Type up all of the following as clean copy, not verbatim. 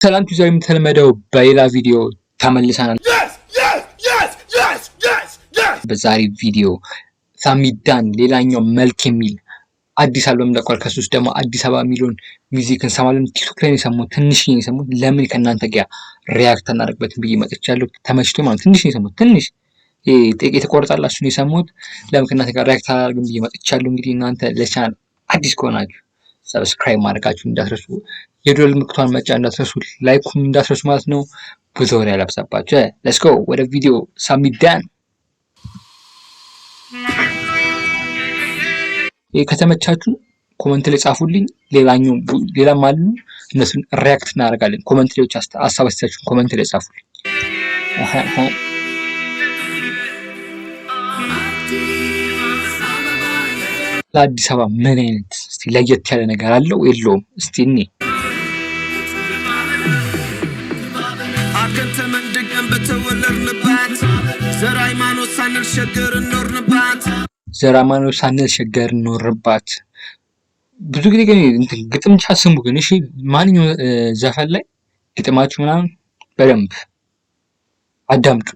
ሰላም ዛሬም ተለመደው በሌላ ቪዲዮ ተመልሰናል። በዛሬ ቪዲዮ ሳሚዳን ሌላኛው መልክ የሚል አዲስ አልበም ለቋል። ከሱ ውስጥ ደግሞ አዲስ አበባ የሚለውን ሚውዚክ እንሰማለን። ቲክቶክ ላይ የሰማሁት ትንሽ ነው የሰማሁት። ለምን ከእናንተ ጋር ሪያክት እናደርግበት ብዬ መጥቻለሁ። ተመችቶ ማለት ትንሽ ነው የሰማሁት። ትንሽ የተቆረጣላችሁ ነው የሰማሁት። ለምን ከእናንተ ጋር ሪያክት አላደርግም ብዬ መጥቻለሁ። እንግዲህ እናንተ ለቻናል አዲስ ከሆናችሁ ሰብስክራይብ ማድረጋችሁ እንዳትረሱ፣ የደወል ምልክቷን መጫን እንዳትረሱ፣ ላይኩን እንዳትረሱ ማለት ነው። ብዙ ወሬ አላብዛባችሁ። ሌትስ ጎ ወደ ቪዲዮ። ሳሚዳን ከተመቻችሁ ኮመንት ላይ ጻፉልኝ። ሌላም አሉ እነሱን ሪያክት እናደርጋለን። ኮመንት ላይ ሀሳብ አስተያየታችሁን ኮመንት ላይ ጻፉልኝ። ለአዲስ አበባ ምን አይነት እስቲ ለየት ያለ ነገር አለው የለውም? እስቲ እኔ ዘር ሃይማኖት ሳንሸገር እንኖርባት። ብዙ ጊዜ ግን ግጥም ብቻ ስሙ ግን እሺ፣ ማንኛውም ዘፈን ላይ ግጥማችሁ ምናምን በደንብ አዳምጡ።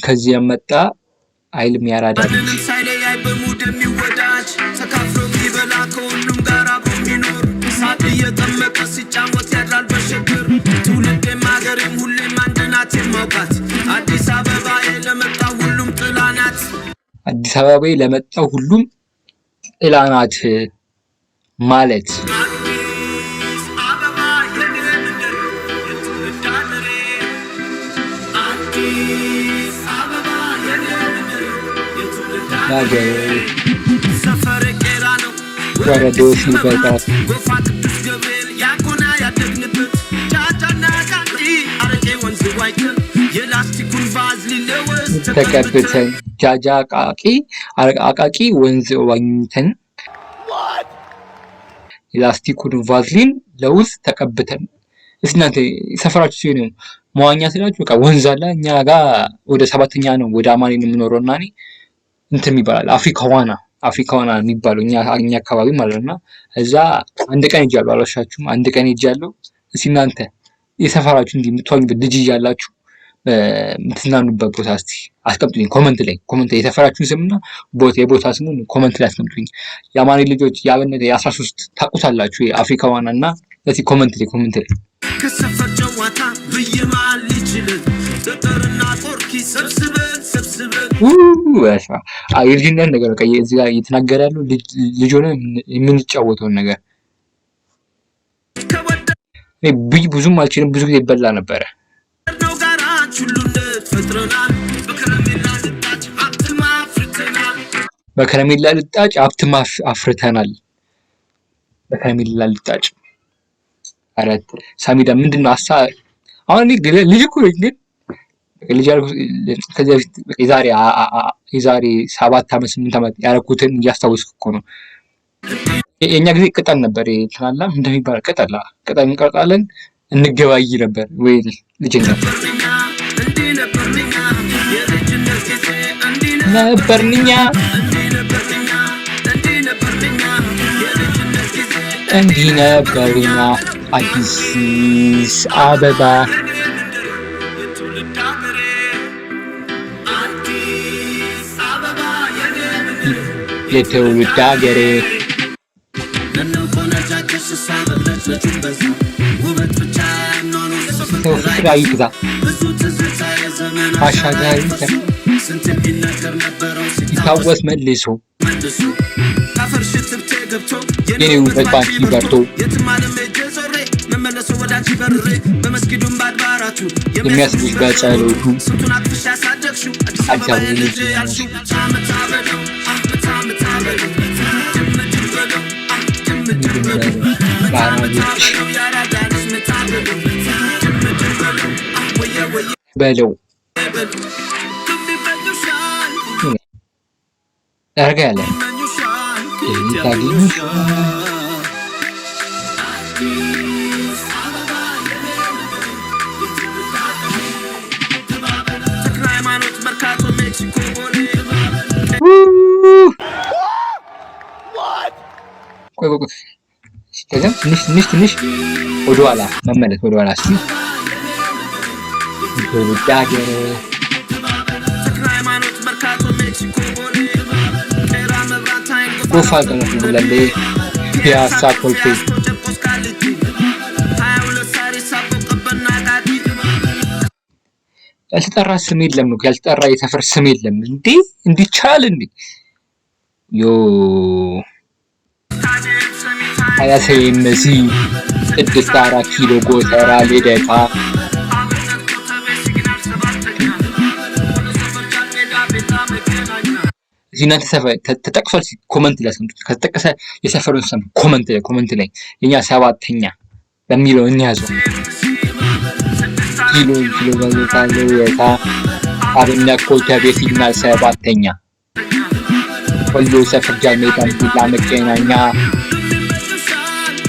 ከዚህ የመጣ አይልም ያራዳ አዲስ አበባ ለመጣው ሁሉም ጥላ ናት ማለት ወረዶች ይበልጣል ተቀብተን ጃጃ አቃቂ ወንዝ ዋኝተን የላስቲኩን ቫዝሊን ለውዝ ተቀብተን። እናንተ ሰፈራችሁ ሲሆን መዋኛ ስላችሁ በቃ ወንዝ አለ። እኛ ጋር ወደ 7ኛ ነው ወደ አማኔ ነው የምኖረው እና እኔ እንትን ይባላል አፍሪካ ዋና የሚባለው እኛ አካባቢ ማለት ነው። እዛ አንድ ቀን ሄጃለሁ፣ አልዋሻችሁም። አንድ ቀን ሄጃለሁ። እስኪ እናንተ የሰፈራችሁ እንዲህ የምትዋኙበት ልጅ እያላችሁ የምትዝናኑበት ቦታ እስቲ አስቀምጡልኝ ኮመንት ላይ የሰፈራችሁን ስምና የቦታ ስሙን ኮመንት ላይ አስቀምጡልኝ። የአማኔ ልጆች የአብነት የ13 ታውቁታላችሁ የአፍሪካ ዋና እና እስቲ ኮመንት ላይ ከሰፈር ጨዋታ ብየማል ይችላል ተጠርና ቆርኪ ሰብስበን የልጅነት ነገር በቃ እዚህ ጋር እየተናገረ ያለው ልጅ ሆነ የምንጫወተውን ነገር ብዙም አልችልም። ብዙ ጊዜ ይበላ ነበረ። በከረሜላ ልጣጭ ሀብትም አፍርተናል። በከረሜላ ልጣጭ አረት ሳሚዳ ምንድነው አሁን ልጅ እኮ ግን ልጅ ከዚህ በፊት የዛሬ 7 ዓመት 8 ዓመት ያደረኩትን እያስታወስኩ እኮ ነው። የእኛ ጊዜ ቅጠል ነበር ትናላ እንደሚባል ቅጠል እንቀርጣለን እንገባይ ነበር ወይ ልጅነት ነበርንኛ እንዲህ ነበርኛ አዲስ አበባ የትውልድ ሀገሬ ፍቅር አይግዛ አሻጋሪ ይታወስ መልሶ የኔ ውበት ባንቺ በርቶ የሚያስብሽ በጸሎቱ በለው ያርጋ ያለ ቆይ ከዛ ድገም ትንሽ ወደኋላ መመለስ ወደኋላ እስኪ ዳገር ጎፋ ቀነቱ ብለሌ ፒያሳ ኮልፌ ያልተጠራ ስም የለም ነው ያልተጠራ የሰፈር ስም የለም እንዴ እንዲቻል እንዴ ዮ አያሰይመሲ 6-4 ኪሎ ጎተራ ልደታ እናንተ ሰፈር ተጠቅሷል ኮሜንት ላይ አስቀምጡት ከተጠቀሰ የሰፈሩን ስም ኮሜንት ላይ የኛ 7ኛ በሚለው እንያዘው ኪሎ ባለታለ የታ አብና ኮተቤ ሲግናል 7ኛ ወሎ ሰፈር ጃሜዳን ሁላ መገናኛ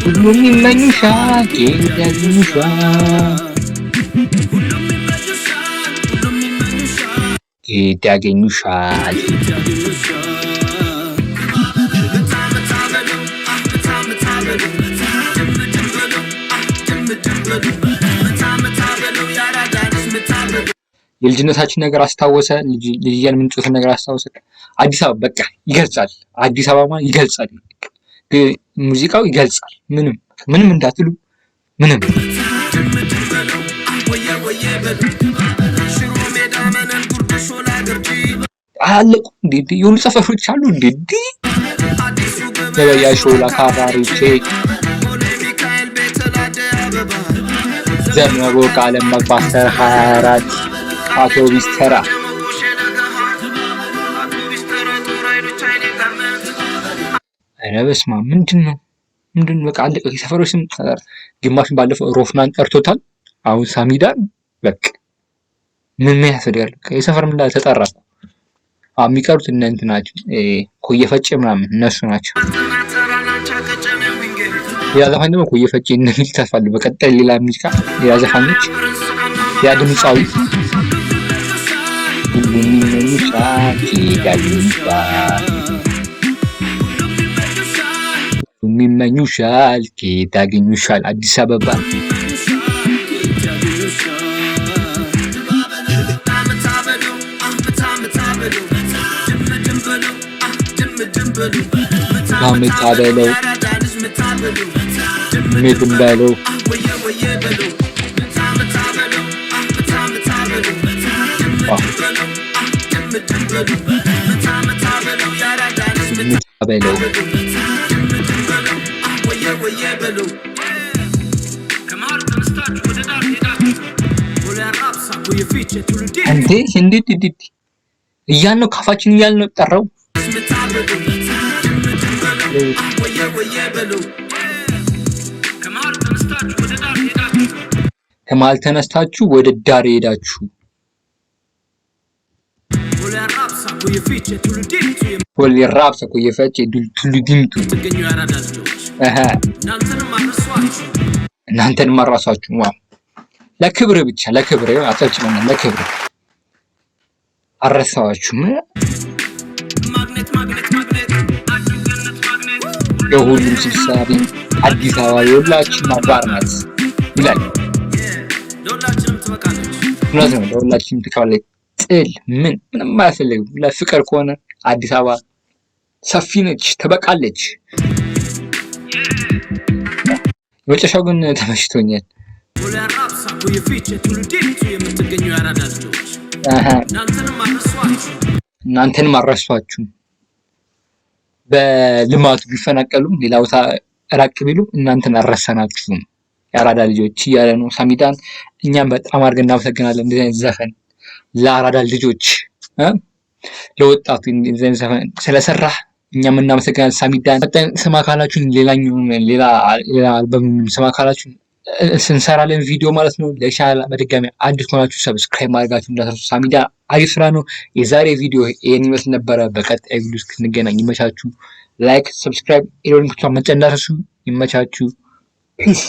ሁሉም ይመኙሻል ያገኙሻል የልጅነታችን ነገር አስታወሰ ልጅያን ምንጮትን ነገር አስታወሰ አዲስ አበባ በቃ ይገልጻል አዲስ አበባ ይገልጻል ሙዚቃው ይገልጻል ምንም እንዳትሉ ምንም አለቁ እንዴ የሁሉ ሰፈሮች አሉ እንዴ ገበያ ሾላ ካራሪቼ ዘመቦ ቃለም መባስተር 24 አውቶቢስ ተራ አረ በስመ አብ ምንድነው በቃ አለቀ የሰፈሮች ስም ግማሽን ባለፈው ሮፍናን ጠርቶታል አሁን ሳሚዳን በቃ ምን ያስፈልጋል የሰፈር ምን ላይ ተጠራ የሚቀሩት እናንተ ናቸው ኮየፈጭ ምናምን እነሱ ናቸው ያዘፋኝ ደግሞ ኮየፈጭ እንደሚል ተፋል በቀጣይ ሌላ ሙዚቃ ያዘፋኞች ያ ድምጻዊ የሚመኙሻል ታገኙሻል አዲስ አበባ ታበለው ምንም በለው እንዴት እያልነው ካፋችን እያልነው ጠራው ከመሃል ተነስታችሁ ወደ ዳር ሄዳችሁ ወል ራፕሳ ኮየፈጭ ቱሉ ዲምቱ እናንተን ማራሳችሁ ዋው ለክብር ብቻ ለክብር አጣጭመና ለክብር አረሳዋችሁም የሁሉም ስብሳቢ አዲስ አበባ የሁላችን አባር ናት ይላል ለሁላችንም ትካለች ጥል ምንም አያስፈልግም ለፍቅር ከሆነ አዲስ አበባ ሰፊ ነች ተበቃለች የመጨረሻው ግን ተመችቶኛል እናንተንም አረሷችሁ በልማቱ ቢፈናቀሉም ሌላ ቦታ ራቅ ቢሉ እናንተን አረሰናችሁም የአራዳ ልጆች እያለ ነው ሳሚዳን እኛም በጣም አድርገን እናመሰግናለን እንደዚህ አይነት ዘፈን ለአራዳ ልጆች ለወጣቱ እንደዚህ አይነት ዘፈን ስለሰራህ እኛም እናመሰግናለን ሳሚዳን ስማ ካላችሁን ሌላ አልበም ስማ ካላችሁን ስንሰራለን ቪዲዮ ማለት ነው ለቻናል በድጋሚ አዲስ ሆናችሁ ሰብስክራይብ ማድረጋችሁ እንዳትረሱ ሳሚዳን አሪፍ ስራ ነው የዛሬ ቪዲዮ ይሄን ይመስል ነበረ በቀጣይ ቪዲዮ እስክንገናኝ ይመቻችሁ ላይክ ሰብስክራይብ ኢሮኒክቷ መጫን እንዳትረሱ ይመቻችሁ ፒስ